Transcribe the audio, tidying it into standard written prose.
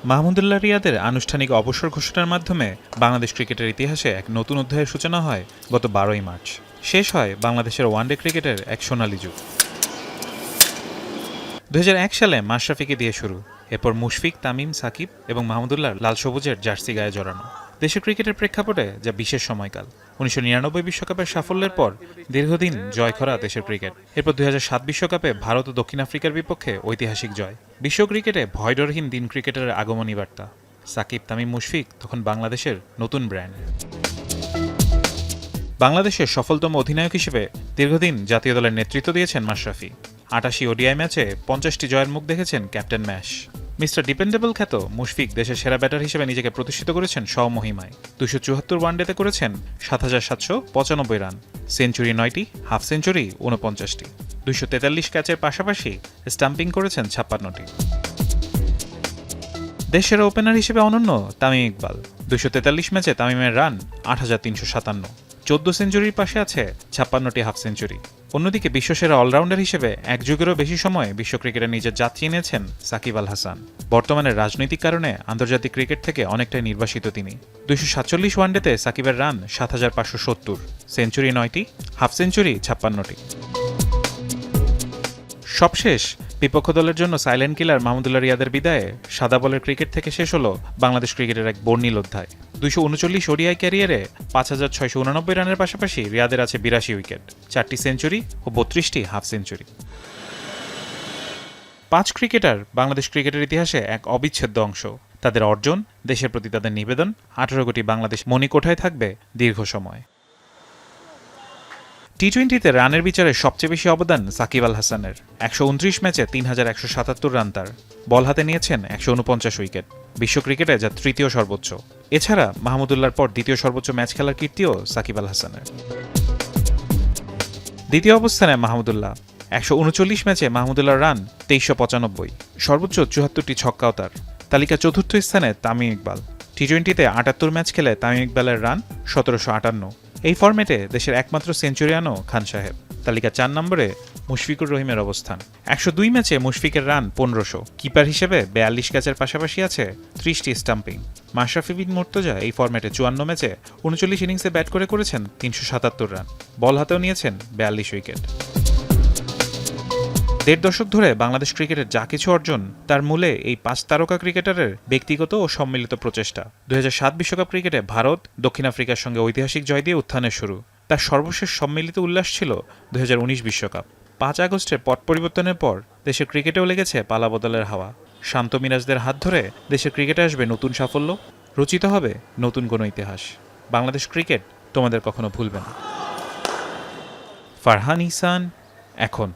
মাহমুদুল্লাহ রিয়াদের আনুষ্ঠানিক অবসর ঘোষণার মাধ্যমে বাংলাদেশ ক্রিকেটের ইতিহাসে এক নতুন অধ্যায়ের সূচনা হয় গত 12ই মার্চ। শেষ হয় বাংলাদেশের ওয়ানডে ক্রিকেটের এক সোনালী যুগ। 2001 সালে মাশরাফিকে দিয়ে শুরু, এরপর মুশফিক, তামিম, সাকিব এবং মাহমুদুল্লাহ লাল সবুজের জার্সি গায়ে জড়ানো। দেশের ক্রিকেটের প্রেক্ষাপটে যা বিশেষ সময়কাল। 1999 বিশ্বকাপের সাফল্যের পর দীর্ঘদিন জয়খরা দেশের ক্রিকেট। এরপর 2007 বিশ্বকাপে ভারত ও দক্ষিণ আফ্রিকার বিপক্ষে ঐতিহাসিক জয়। বিশ্ব ক্রিকেটে ভয়ডরহীন দিন ক্রিকেটের আগমনী বার্তা। সাকিব, তামিম, মুশফিক তখন বাংলাদেশের নতুন ব্র্যান্ড। বাংলাদেশের সফলতম অধিনায়ক হিসেবে দীর্ঘদিন জাতীয় দলের নেতৃত্ব দিয়েছেন মাশরাফি। 88 ওডিআই ম্যাচে 50টি জয়ের মুখ দেখেছেন ক্যাপ্টেন ম্যাশ। মিস্টার ডিপেন্ডেবল খ্যাত মুশফিক দেশের সেরা ব্যাটার হিসেবে নিজেকে প্রতিষ্ঠিত করেছেন স্বমহিমায়। 274 ওয়ানডেতে করেছেন 7,795 রান, সেঞ্চুরি 9টি, হাফ সেঞ্চুরি 49টি, 243 ক্যাচের পাশাপাশি স্টাম্পিং করেছেন 56টি। দেশের ওপেনার হিসেবে অনন্য তামিম ইকবাল। 243 ম্যাচে তামিমের রান 8,357, 14 সেঞ্চুরির পাশে আছে 56টি হাফ সেঞ্চুরি। অন্যদিকে বিশ্বসেরা অলরাউন্ডার হিসেবে এক যুগেরও বেশি সময় বিশ্ব ক্রিকেটে নিজের যাত্রা এনেছেন সাকিব আল হাসান। বর্তমানে রাজনৈতিক কারণে আন্তর্জাতিক ক্রিকেট থেকে অনেকটাই নির্বাসিত তিনি। 247 ওয়ানডেতে সাকিবের রান 7,570, সেঞ্চুরি 9টি, হাফ সেঞ্চুরি 56টি। সবশেষ বিপক্ষ দলের জন্য সাইলেন্ট কিলার মাহমুদুল্লাহ রিয়াদের বিদায়ে সাদা বলের ক্রিকেট থেকে শেষ হলো বাংলাদেশ ক্রিকেটের এক বর্ণিল অধ্যায়। 239 ওডিআই ক্যারিয়ারে 5,689 রানের পাশাপাশি রিয়াদের আছে 82 উইকেট, 4টি সেঞ্চুরি ও 32টি হাফ সেঞ্চুরি। 5 ক্রিকেটার বাংলাদেশ ক্রিকেটের ইতিহাসে এক অবিচ্ছেদ্য অংশ। তাদের অর্জন, দেশের প্রতি তাদের নিবেদন, 18 কোটি বাংলাদেশ মণিকোঠায় থাকবে দীর্ঘ সময়। টি-20তে রানের বিচারে সবচেয়ে বেশি অবদান সাকিব আল হাসানের। 129 ম্যাচে 3,177 রান তার। বল হাতে নিয়েছেন 149 উইকেট, বিশ্ব ক্রিকেটে যা তৃতীয় সর্বোচ্চ। এছাড়া মাহমুদুল্লাহর পর দ্বিতীয় সর্বোচ্চ ম্যাচ খেলার কীর্তিও সাকিব আল হাসানের। দ্বিতীয় অবস্থানে মাহমুদুল্লাহ। 139 ম্যাচে মাহমুদুল্লাহর রান 2395, সর্বোচ্চ 74টি ছক্কাও তার। তালিকা চতুর্থ স্থানে তামিম ইকবাল। টি-20তে 78 ম্যাচ খেলে তামিম ইকবালের রান 1758। এই ফরম্যাটে দেশের একমাত্র সেঞ্চুরিয়ানও খান সাহেব। তালিকা 4 নম্বরে মুশফিকুর রহিমের অবস্থান। 102 ম্যাচে মুশফিকের রান 1500। কিপার হিসেবে 42 ক্যাচের পাশাপাশি আছে 30টি স্টাম্পিং। মাশরাফি বিন মুর্তজা এই ফরম্যাটে 54 ম্যাচে 39 ইনিংসে ব্যাট করেছেন 377 রান। বল হাতেও নিয়েছেন 42 উইকেট। 1.5 দশক ধরে বাংলাদেশ ক্রিকেটের যা কিছু অর্জন, তার মূলে এই 5 তারকা ক্রিকেটারের ব্যক্তিগত ও সম্মিলিত প্রচেষ্টা। 2007 বিশ্বকাপ ক্রিকেটে ভারত দক্ষিণ আফ্রিকার সঙ্গে ঐতিহাসিক জয় দিয়ে উত্থানের শুরু। তার সর্বশেষ সম্মিলিত উল্লাস ছিল 2019 বিশ্বকাপ। 5 আগস্টের পট পরিবর্তনের পর দেশের ক্রিকেটেও লেগেছে পালাবদলের হাওয়া। শান্ত মিরাজদের হাত ধরে দেশের ক্রিকেটে আসবে নতুন সাফল্য, রচিত হবে নতুন কোনো ইতিহাস। বাংলাদেশ ক্রিকেট তোমাদের কখনো ভুলবে না। ফারহান ইহসান, এখন।